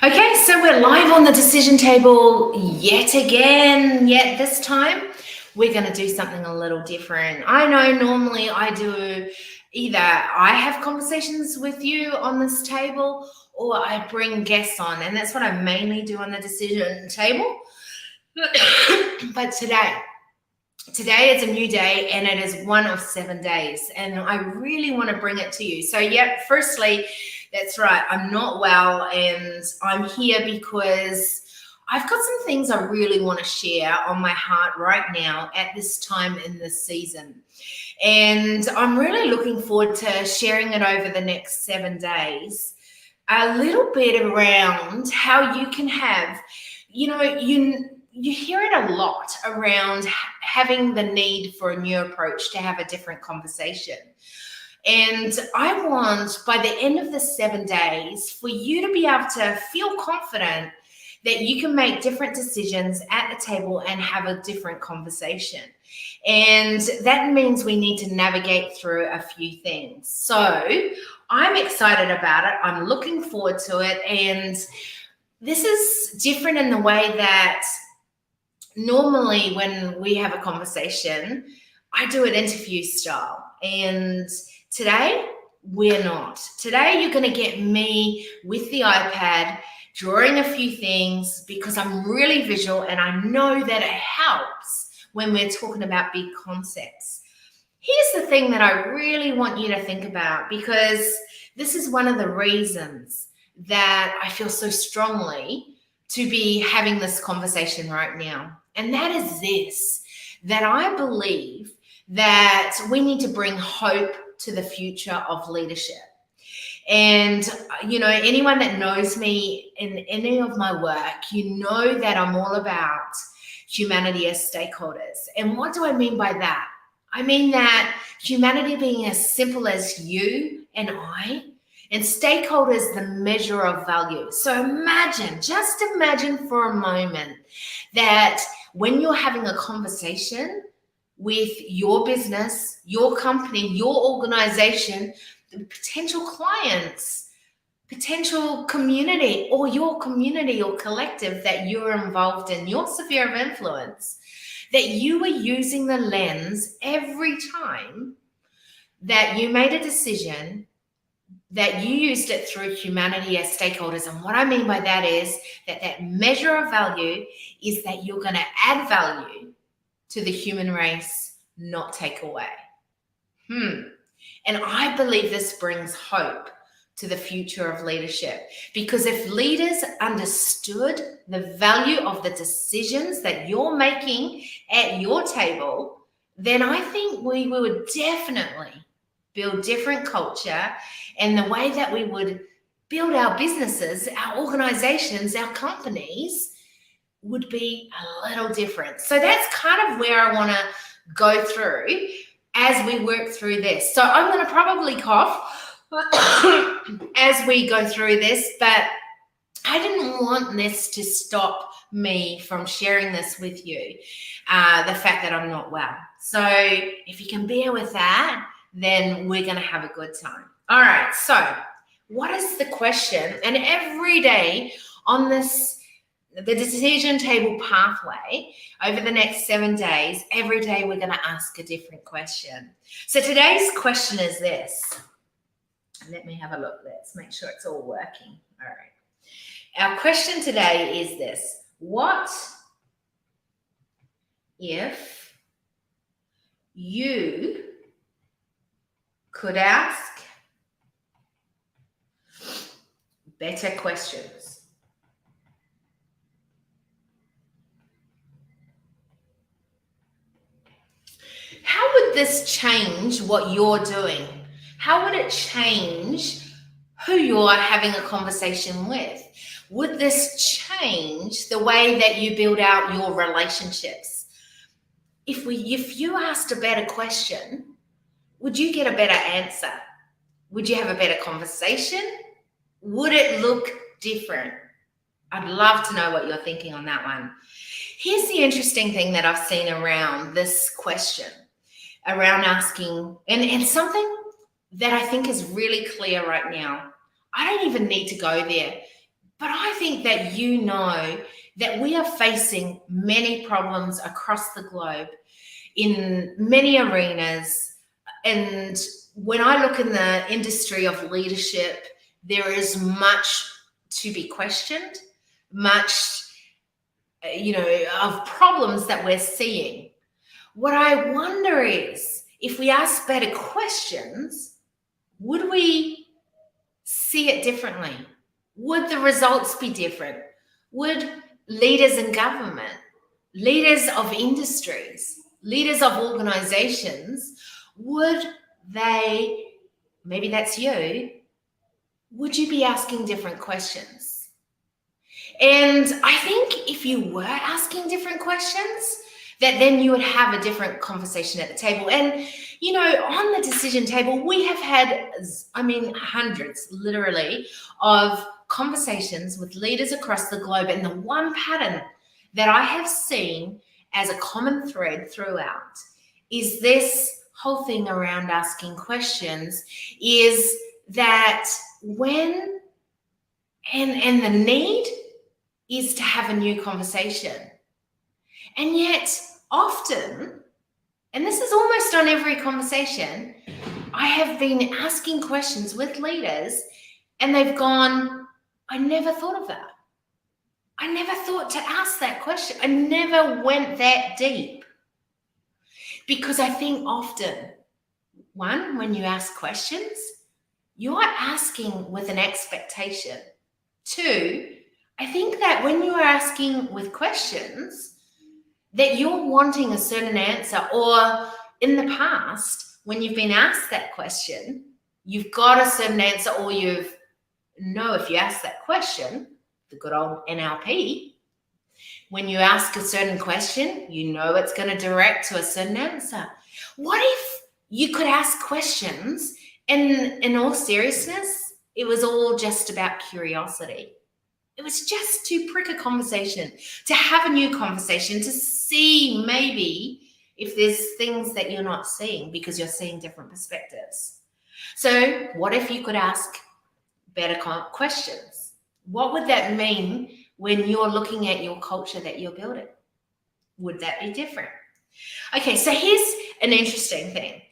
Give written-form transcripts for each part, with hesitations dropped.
Okay, so we're live on the decision table yet again. Yet this time, we're going to do something a little different. I know normally I do either I have conversations with you on this table or I bring guests on, and that's what I mainly do on the decision table. But today is a new day and it is one of 7 days, and I really want to bring it to you. So, firstly, that's right, I'm not well and I'm here because I've got some things I really want to share on my heart right now at this time in this season. And I'm really looking forward to sharing it over the next 7 days. A little bit around how you can have, you hear it a lot around having the need for a new approach to have a different conversation. And I want, by the end of the 7 days, for you to be able to feel confident that you can make different decisions at the table and have a different conversation. And that means we need to navigate through a few things. So I'm excited about it. I'm looking forward to it. And this is different in the way that normally when we have a conversation, I do it interview style. And today, we're not. Today, you're going to get me with the iPad drawing a few things because I'm really visual and I know that it helps when we're talking about big concepts. Here's the thing that I really want you to think about, because this is one of the reasons that I feel so strongly to be having this conversation right now. And that is this, that I believe that we need to bring hope to the future of leadership. And, anyone that knows me in any of my work, you know that I'm all about humanity as stakeholders. And what do I mean by that? I mean that humanity being as simple as you and I, and stakeholders the measure of value. So just imagine for a moment that when you're having a conversation with your business, your company, your organization, the potential clients, potential community, or your community or collective that you're involved in, your sphere of influence, that you were using the lens every time that you made a decision, that you used it through humanity as stakeholders. And what I mean by that is that measure of value is that you're going to add value to the human race, not take away. And I believe this brings hope to the future of leadership, because if leaders understood the value of the decisions that you're making at your table, then I think we would definitely build different culture, and the way that we would build our businesses, our organizations, our companies would be a little different. So that's kind of where I want to go through as we work through this. So I'm going to probably cough as we go through this, but I didn't want this to stop me from sharing this with you, the fact that I'm not well. So if you can bear with that, then we're going to have a good time. All right, so what is the question? And every day on the decision table pathway, over the next 7 days, every day we're going to ask a different question. So today's question is this. Let me have a look. Let's make sure it's all working. All right. Our question today is this. What if you could ask better questions? How would this change what you're doing? How would it change who you're having a conversation with? Would this change the way that you build out your relationships? If you asked a better question, would you get a better answer? Would you have a better conversation? Would it look different? I'd love to know what you're thinking on that one. Here's the interesting thing that I've seen around this question, around asking, and something that I think is really clear right now. I don't even need to go there. But I think that you know that we are facing many problems across the globe in many arenas. And when I look in the industry of leadership, there is much to be questioned, much, of problems that we're seeing. What I wonder is if we ask better questions, would we see it differently? Would the results be different? Would leaders in government, leaders of industries, leaders of organizations, would they, maybe that's you, would you be asking different questions? And I think if you were asking different questions, that then you would have a different conversation at the table. And, on the decision table, we have had, hundreds, literally, of conversations with leaders across the globe. And the one pattern that I have seen as a common thread throughout is this whole thing around asking questions, is that when, and the need is to have a new conversation. And yet, often, and this is almost on every conversation, I have been asking questions with leaders and they've gone, I never thought of that. I never thought to ask that question. I never went that deep. Because I think often, one, when you ask questions, you are asking with an expectation. Two, I think that when you are asking with questions, that you're wanting a certain answer, or in the past, when you've been asked that question, you've got a certain answer, or if you ask that question, the good old NLP, when you ask a certain question, it's going to direct to a certain answer. What if you could ask questions and in all seriousness, it was all just about curiosity? It was just to prick a conversation, to have a new conversation, to see maybe if there's things that you're not seeing because you're seeing different perspectives. So what if you could ask better questions? What would that mean when you're looking at your culture that you're building? Would that be different? Okay, so here's an interesting thing.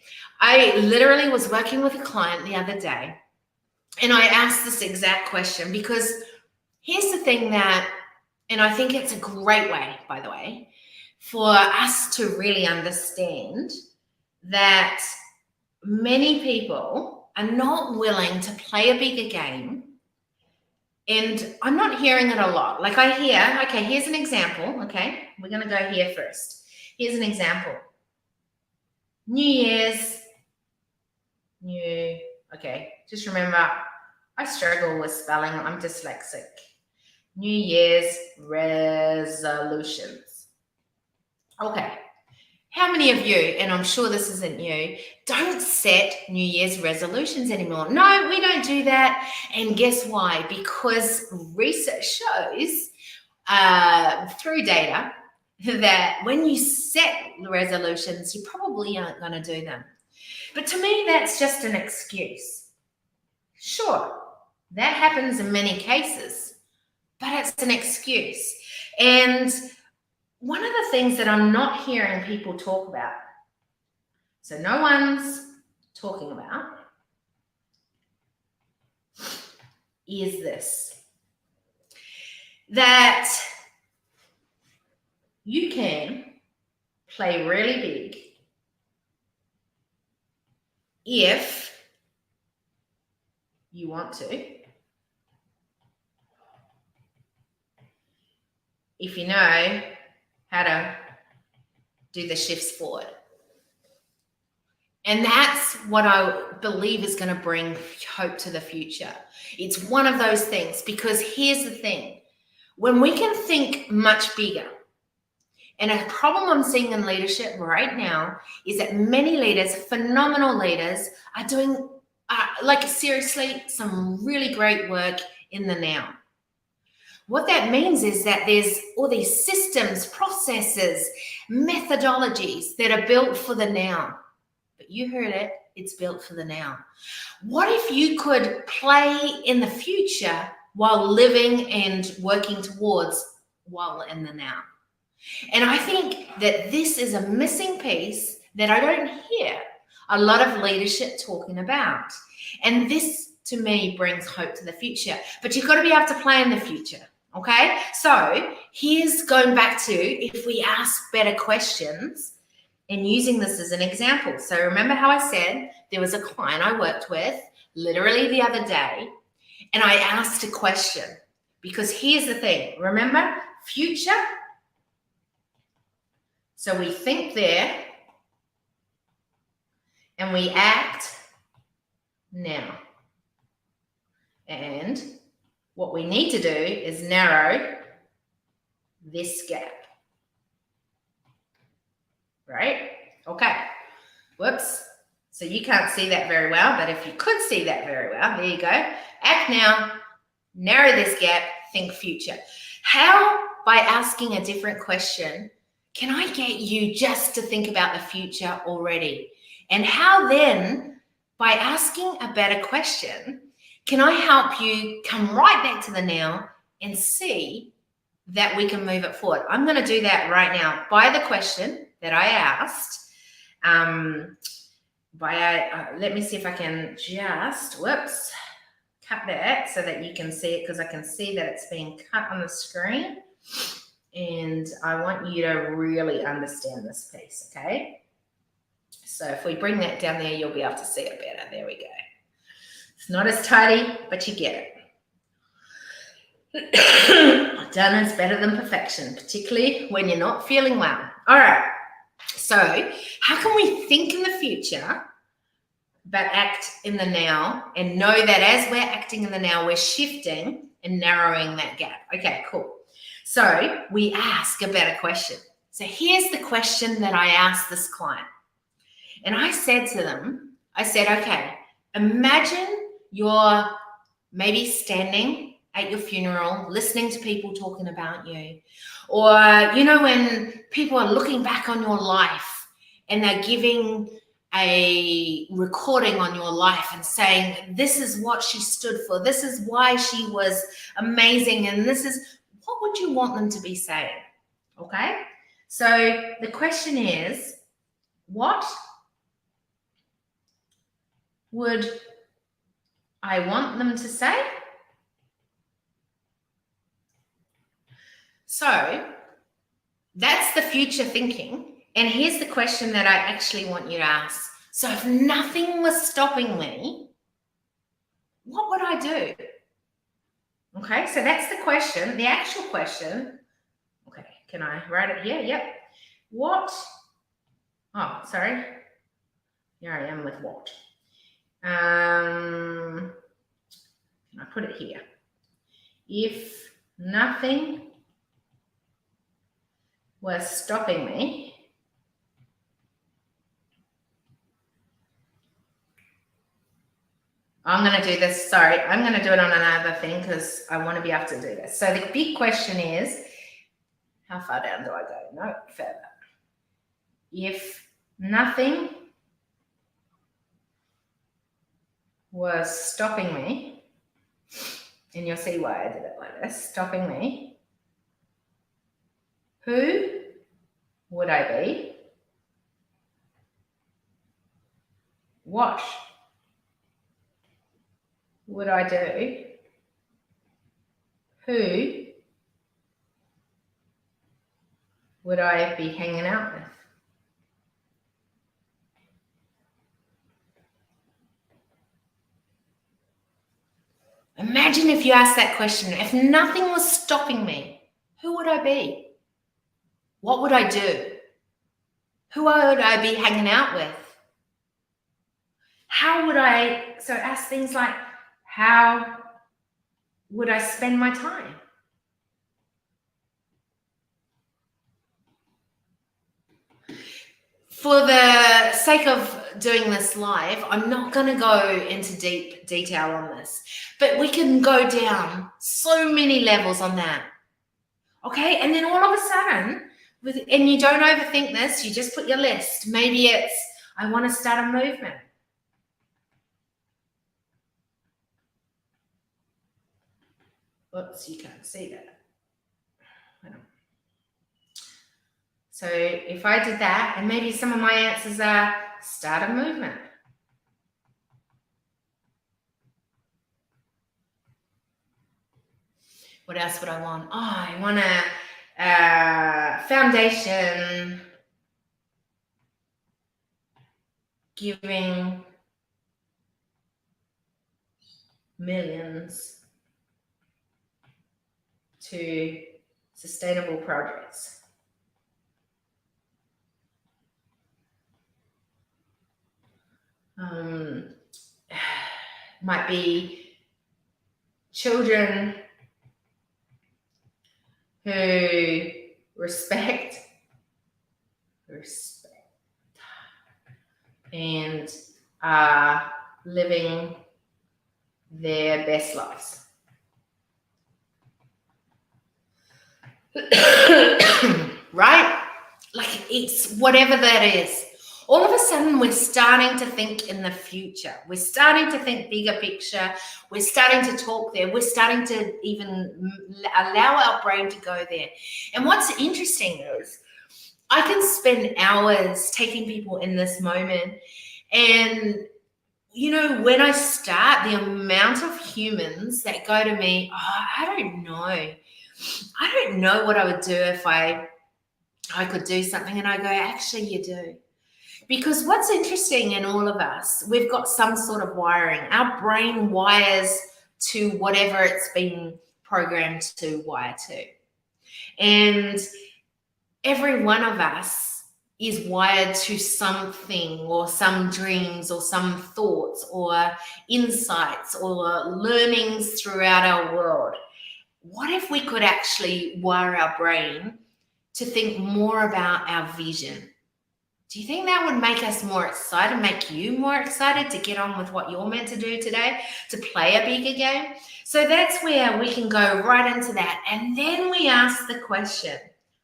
I literally was working with a client the other day, and I asked this exact question because here's the thing that, and I think it's a great way, by the way, for us to really understand that many people are not willing to play a bigger game. And I'm not hearing it a lot. Like I hear, okay, here's an example. Okay, we're going to go here first. Here's an example. New Year's, okay, just remember, I struggle with spelling. I'm dyslexic. New Year's resolutions. Okay. How many of you, and I'm sure this isn't you, don't set New Year's resolutions anymore? No, we don't do that. And guess why? Because research shows through data that when you set resolutions, you probably aren't going to do them. But to me, that's just an excuse. Sure, that happens in many cases, but it's an excuse. And one of the things that I'm not hearing people talk about, so no one's talking about, is this, that you can play really big if you want to, if you know how to do the shifts forward. And that's what I believe is going to bring hope to the future. It's one of those things, because here's the thing. When we can think much bigger, and a problem I'm seeing in leadership right now is that many leaders, phenomenal leaders, are doing, seriously, some really great work in the now. What that means is that there's all these systems, processes, methodologies that are built for the now. But you heard it, it's built for the now. What if you could play in the future while living and working towards while in the now. And I think that this is a missing piece that I don't hear a lot of leadership talking about. And this, to me, brings hope to the future. But you've got to be able to plan the future, okay? So here's going back to, if we ask better questions, and using this as an example. So remember how I said there was a client I worked with literally the other day, and I asked a question, because here's the thing. Remember, future. So we think there and we act now. And what we need to do is narrow this gap. Right? Okay. Whoops. So you can't see that very well, but if you could see that very well, there you go. Act now, narrow this gap, think future. How, by asking a different question, can I get you just to think about the future already? And how then, by asking a better question, can I help you come right back to the now and see that we can move it forward? I'm going to do that right now by the question that I asked. Let me see if I can just, cut that so that you can see it, because I can see that it's being cut on the screen. And I want you to really understand this piece, okay? So if we bring that down there, you'll be able to see it better. There we go. It's not as tidy, but you get it. Done is better than perfection, particularly when you're not feeling well. All right. So how can we think in the future but act in the now, and know that as we're acting in the now, we're shifting and narrowing that gap? Okay, cool. So we ask a better question. So here's the question that I asked this client. And I said to them, okay, imagine you're maybe standing at your funeral, listening to people talking about you. Or, when people are looking back on your life and they're giving a recording on your life and saying, this is what she stood for, this is why she was amazing, and this is, what would you want them to be saying? Okay? So the question is, what would I want them to say? So that's the future thinking. And here's the question that I actually want you to ask. So if nothing was stopping me, what would I do? Okay, so that's the question, the actual question. Okay, can I write it here? Yep. Here I am with what. Can I put it here? If nothing was stopping me, I'm going to do this. Sorry, I'm going to do it on another thing because I want to be able to do this. So the big question is, how far down do I go? No, further. If nothing was stopping me, and you'll see why I did it like this, stopping me, who would I be? What would I do? Who would I be hanging out with? Imagine if you asked that question, if nothing was stopping me, who would I be? What would I do? Who would I be hanging out with? So ask things like, how would I spend my time? For the sake of doing this live, I'm not going to go into deep detail on this, but we can go down so many levels on that. Okay, and then all of a sudden, and you don't overthink this, you just put your list. Maybe it's, I want to start a movement. Whoops, you can't see that. So if I did that, and maybe some of my answers are start a movement. What else would I want? Oh, I want a foundation giving millions to sustainable projects. Might be children who respect and are living their best lives. Right? Like it's whatever that is. All of a sudden, we're starting to think in the future. We're starting to think bigger picture. We're starting to talk there. We're starting to even allow our brain to go there. And what's interesting is I can spend hours taking people in this moment. And, you know, when I start, the amount of humans that go to me, I don't know. I don't know what I would do if I could do something. And I go, actually, you do. Because what's interesting in all of us, we've got some sort of wiring. Our brain wires to whatever it's been programmed to wire to. And every one of us is wired to something or some dreams or some thoughts or insights or learnings throughout our world. What if we could actually wire our brain to think more about our vision? Do you think that would make us more excited, make you more excited to get on with what you're meant to do today, to play a bigger game? So that's where we can go right into that. And then we ask the question,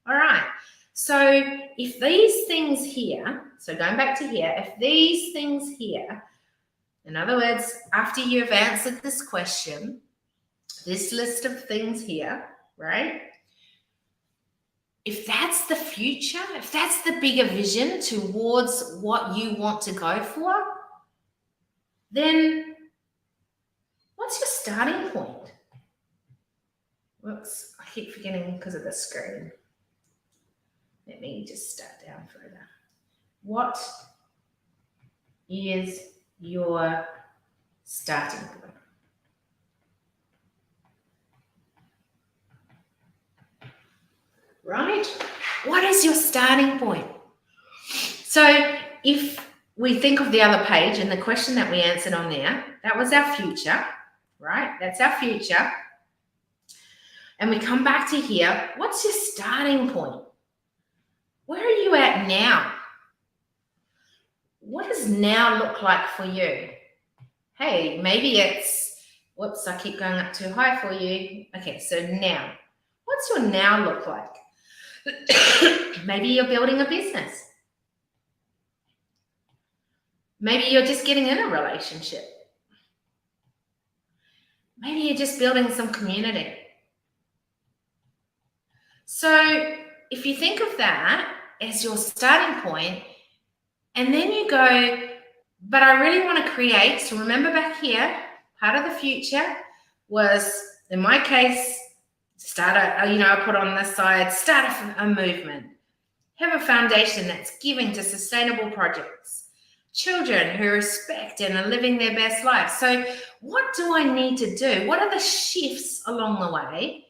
all right, so if these things here, so going back to here, if these things here, in other words, after you've answered this question, this list of things here, right? If that's the future, if that's the bigger vision towards what you want to go for, then what's your starting point? Whoops, I keep forgetting because of the screen. Let me just start down further. What is your starting point? Right? What is your starting point? So if we think of the other page and the question that we answered on there, that was our future, right? That's our future. And we come back to here. What's your starting point? Where are you at now? What does now look like for you? Hey, maybe it's, whoops, I keep going up too high for you. Okay, so now. What's your now look like? Maybe you're building a business. Maybe you're just getting in a relationship. Maybe you're just building some community. So if you think of that as your starting point, and then you go, but I really want to create, so remember back here, part of the future was, in my case, I put on this side, start a movement. Have a foundation that's giving to sustainable projects. Children who respect and are living their best life. So what do I need to do? What are the shifts along the way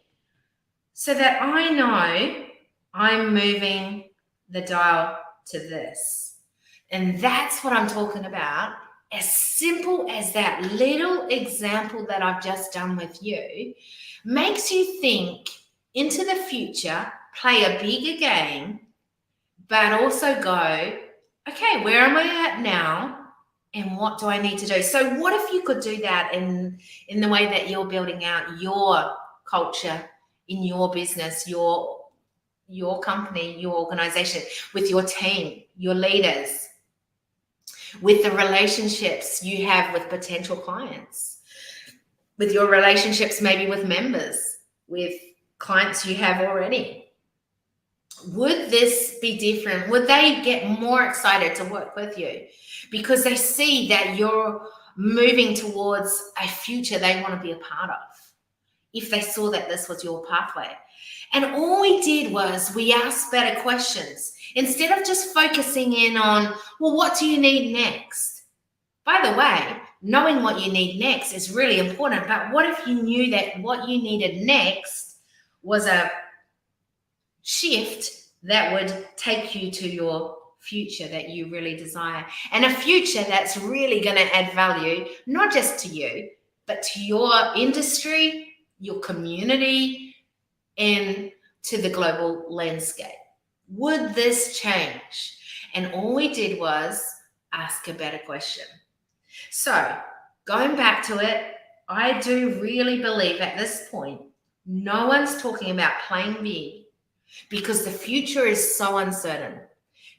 so that I know I'm moving the dial to this? And that's what I'm talking about. As simple as that little example that I've just done with you makes you think into the future, play a bigger game, but also go, okay, where am I at now? And what do I need to do? So what if you could do that in the way that you're building out your culture in your business, your company, your organization, with your team, your leaders, with the relationships you have with potential clients, with your relationships maybe with members, with clients you have already? Would this be different? Would they get more excited to work with you because they see that you're moving towards a future they want to be a part of, if they saw that this was your pathway? And all we did was we asked better questions instead of just focusing in on, well, what do you need next? By the way, knowing what you need next is really important, but what if you knew that what you needed next was a shift that would take you to your future that you really desire, and a future that's really going to add value, not just to you, but to your industry, your community, and to the global landscape? Would this change? And all we did was ask a better question. So going back to it, I do really believe at this point, no one's talking about playing big, because the future is so uncertain,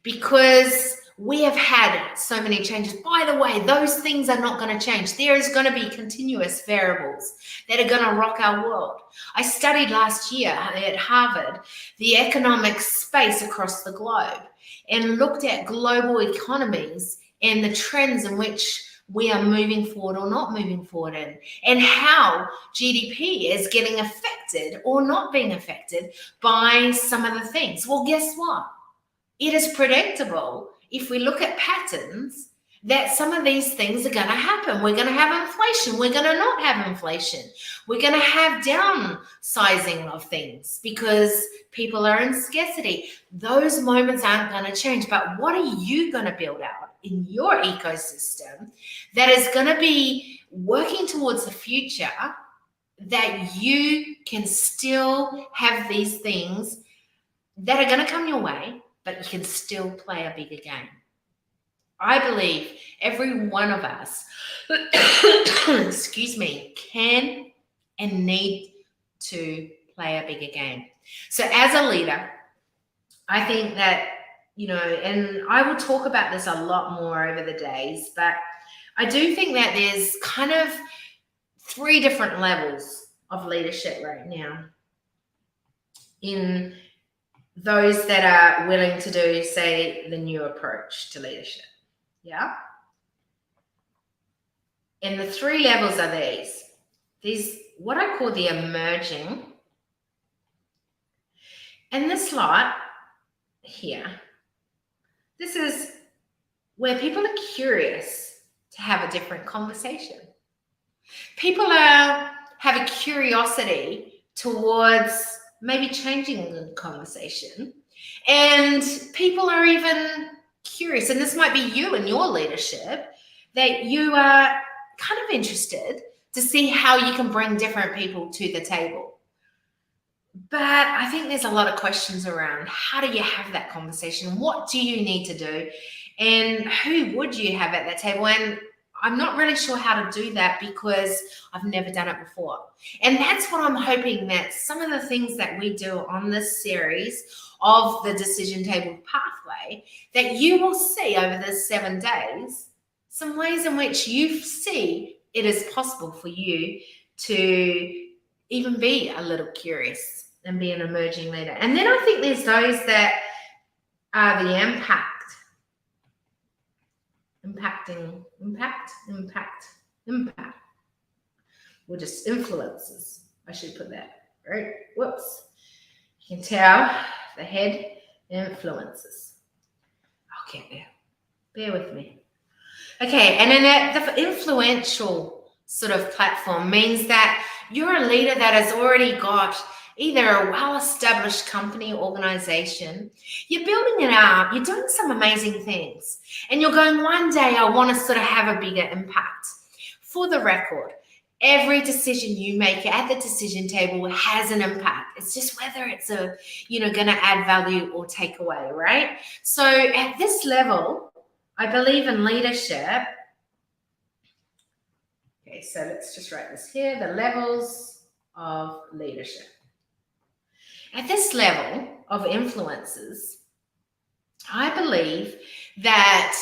because we have had so many changes. By the way, those things are not going to change. There is going to be continuous variables that are going to rock our world. I studied last year at Harvard the economic space across the globe and looked at global economies and the trends in which we are moving forward or not moving forward in, and how GDP is getting affected or not being affected by some of the things. Well, guess what? It is predictable, if we look at patterns, that some of these things are going to happen. We're going to have inflation. We're going to not have inflation. We're going to have downsizing of things because people are in scarcity. Those moments aren't going to change. But what are you going to build out in your ecosystem that is going to be working towards the future, that you can still have these things that are going to come your way, but you can still play a bigger game? I believe every one of us, excuse me, can and need to play a bigger game. So as a leader, I think that, and I will talk about this a lot more over the days, but I do think that there's kind of 3 different levels of leadership right now in those that are willing to do, say, the new approach to leadership. Yeah. And the 3 levels are these what I call the emerging. And this lot here, this is where people are curious to have a different conversation. People have a curiosity towards maybe changing the conversation. And people are even curious, and this might be you and your leadership, that you are kind of interested to see how you can bring different people to the table. But I think there's a lot of questions around, how do you have that conversation? What do you need to do? And who would you have at that table? And I'm not really sure how to do that because I've never done it before. And that's what I'm hoping, that some of the things that we do on this series of the Decision Table Pathway, that you will see over the 7 days, some ways in which you see it is possible for you to even be a little curious and be an emerging leader. And then I think there's those that are the impact. Or just influences. I should put that, right? Whoops. You can tell the head influences. I'll get there. Bear with me. Okay, and then the influential sort of platform means that you're a leader that has already got either a well-established company or organization. You're building it out. You're doing some amazing things. And you're going, one day I want to sort of have a bigger impact. For the record, every decision you make at the decision table has an impact. It's just whether it's going to add value or take away, right? So at this level, I believe in leadership. Okay, so let's just write this here, the levels of leadership. At this level of influences, I believe that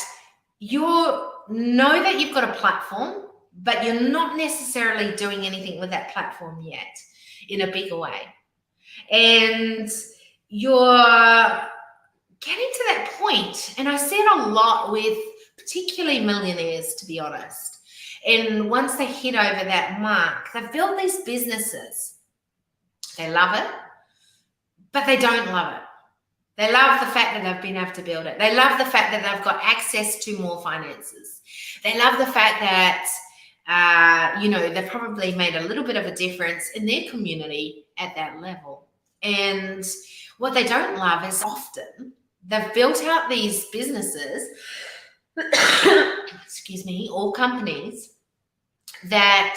you know that you've got a platform, but you're not necessarily doing anything with that platform yet. in a bigger way. And you're getting to that point, and I see it a lot with particularly millionaires, to be honest. And once they hit over that mark, they've built these businesses. They love it, but they don't love it. They love the fact that they've been able to build it. They love the fact that they've got access to more finances. They love the fact that, they've probably made a little bit of a difference in their community at that level. And what they don't love is often they've built out these businesses, or companies that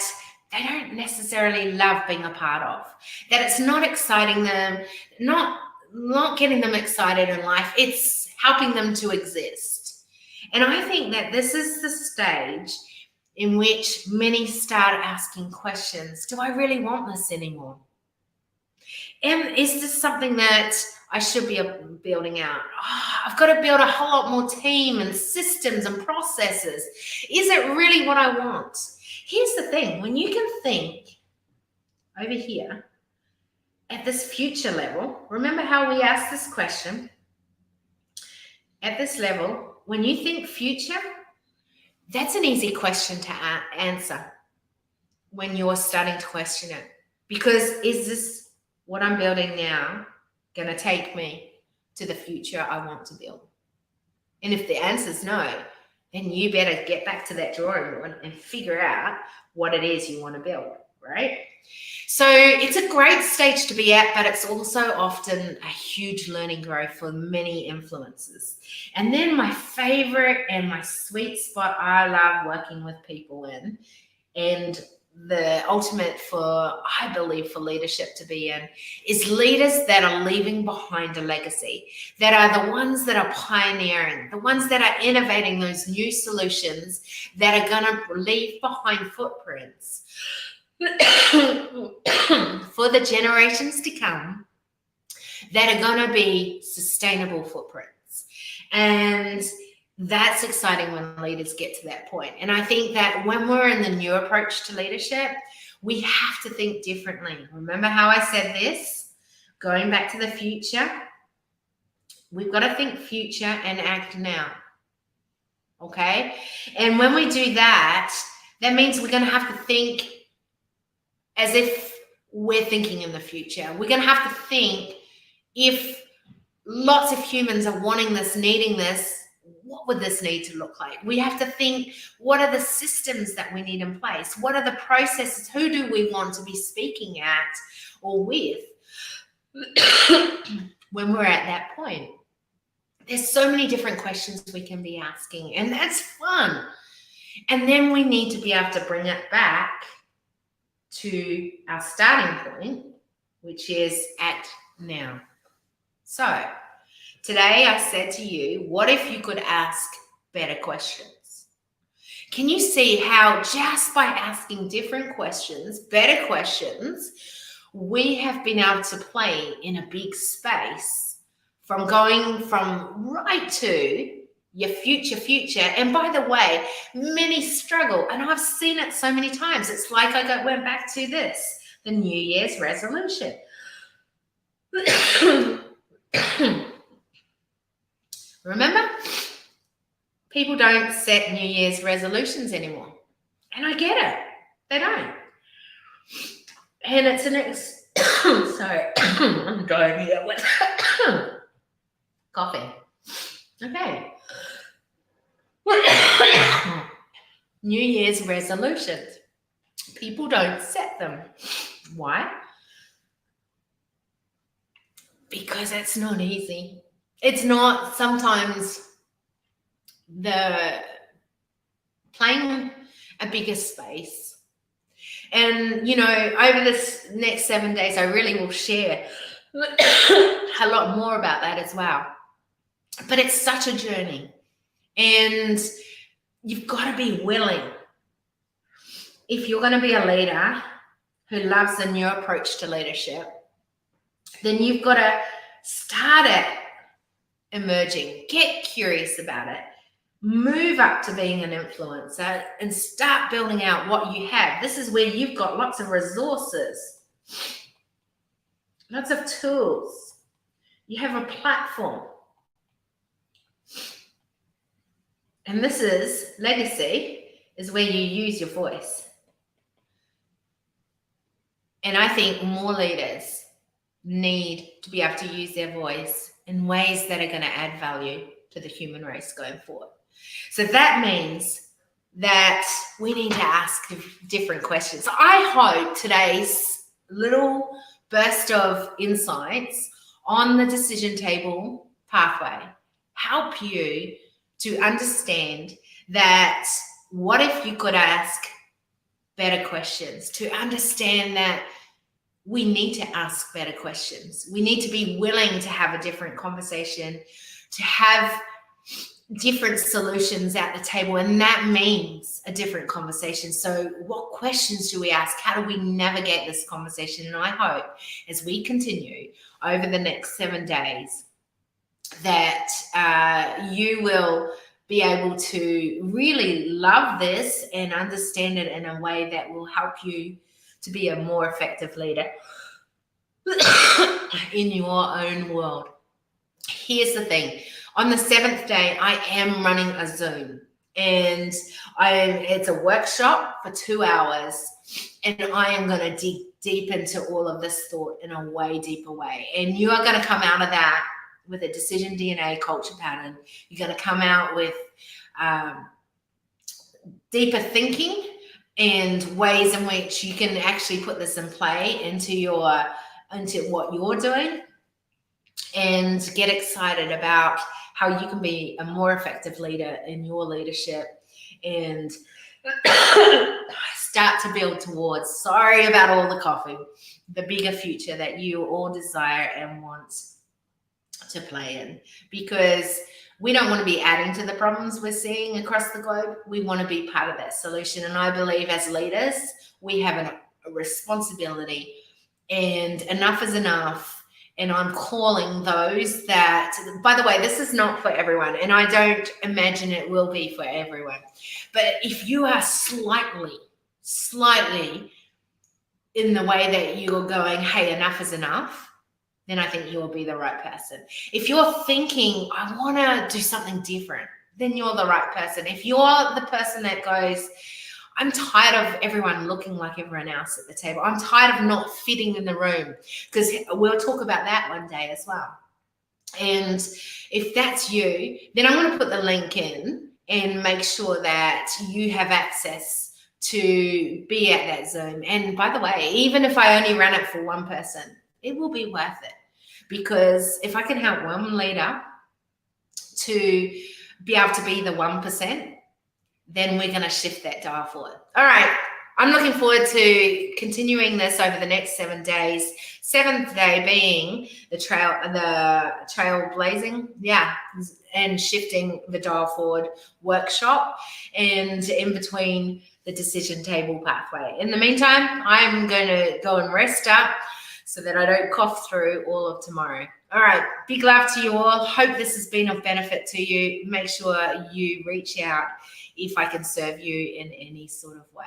they don't necessarily love being a part of, that it's not exciting them, not getting them excited in life. It's helping them to exist. And I think that this is the stage in which many start asking questions. Do I really want this anymore? And is this something that I should be building out? I've got to build a whole lot more team and systems and processes. Is it really what I want? Here's the thing. When you can think over here at this future level, remember how we asked this question? At this level, when you think future, that's an easy question to answer when you're starting to question it. Because is this what I'm building now going to take me to the future I want to build? And if the answer is no, then you better get back to that drawing board and figure out what it is you want to build, right? So it's a great stage to be at, but it's also often a huge learning growth for many influencers. And then my favorite and my sweet spot I love working with people in, and the ultimate I believe, for leadership to be in, is leaders that are leaving behind a legacy, that are the ones that are pioneering, the ones that are innovating those new solutions that are going to leave behind footprints for the generations to come, that are going to be sustainable footprints. And that's exciting when leaders get to that point. And I think that when we're in the new approach to leadership, we have to think differently. Remember how I said this? Going back to the future, we've got to think future and act now. Okay? And when we do that, that means we're going to have to think as if we're thinking in the future. We're going to have to think, if lots of humans are wanting this, needing this, what would this need to look like? We have to think, what are the systems that we need in place? What are the processes? Who do we want to be speaking at or with when we're at that point? There's so many different questions we can be asking, and that's fun. And then we need to be able to bring it back to our starting point, which is act now. So today I said to you, what if you could ask better questions? Can you see how just by asking different questions, better questions, we have been able to play in a big space, from going from right to your future. And by the way, many struggle, and I've seen it so many times. It's like I went back to this, the New Year's resolution. Remember? People don't set New Year's resolutions anymore. And I get it. They don't. And it's sorry, I'm dying here with coffee. Okay. New Year's resolutions. People don't set them. Why? Because it's not easy. It's not. Sometimes the playing a bigger space. And, over this next 7 days, I really will share a lot more about that as well. But it's such a journey. And you've got to be willing. If you're going to be a leader who loves a new approach to leadership, then you've got to start it emerging. Get curious about it. Move up to being an influencer and start building out what you have. This is where you've got lots of resources. lots of tools. You have a platform. And this is legacy, is where you use your voice. And I think more leaders need to be able to use their voice in ways that are going to add value to the human race going forward. So that means that we need to ask different questions. I hope today's little burst of insights on the decision table pathway help you to understand that what if you could ask better questions, to understand that we need to ask better questions. We need to be willing to have a different conversation, to have different solutions at the table, and that means a different conversation. So what questions do we ask? How do we navigate this conversation? And I hope as we continue over the next 7 days that you will be able to really love this and understand it in a way that will help you to be a more effective leader in your own world. Here's the thing. On the 7th day, I am running a Zoom, and it's a workshop for 2 hours, and I am going to dig deep into all of this thought in a way deeper way. And you are going to come out of that with a decision DNA culture pattern. You're going to come out with deeper thinking and ways in which you can actually put this in play into what you're doing, and get excited about how you can be a more effective leader in your leadership and start to build towards, sorry about all the coffee, the bigger future that you all desire and want to play in. Because we don't want to be adding to the problems we're seeing across the globe. We want to be part of that solution. And I believe as leaders, we have a responsibility, and enough is enough. And I'm calling those that, by the way, this is not for everyone, and I don't imagine it will be for everyone. But if you are slightly in the way that you're going, hey, enough is enough, then I think you will be the right person. If you're thinking, I want to do something different, then you're the right person. If you're the person that goes, I'm tired of everyone looking like everyone else at the table, I'm tired of not fitting in the room, because we'll talk about that one day as well. And if that's you, then I'm going to put the link in and make sure that you have access to be at that Zoom. And by the way, even if I only run it for one person, it will be worth it, because if I can help one leader to be able to be the 1%, then we're going to shift that dial forward. All right. I'm looking forward to continuing this over the next 7 days. 7th day being the trailblazing, and shifting the dial forward workshop, and in between the decision table pathway. In the meantime, I'm going to go and rest up so that I don't cough through all of tomorrow. All right. Big love to you all. Hope this has been of benefit to you. Make sure you reach out if I can serve you in any sort of way.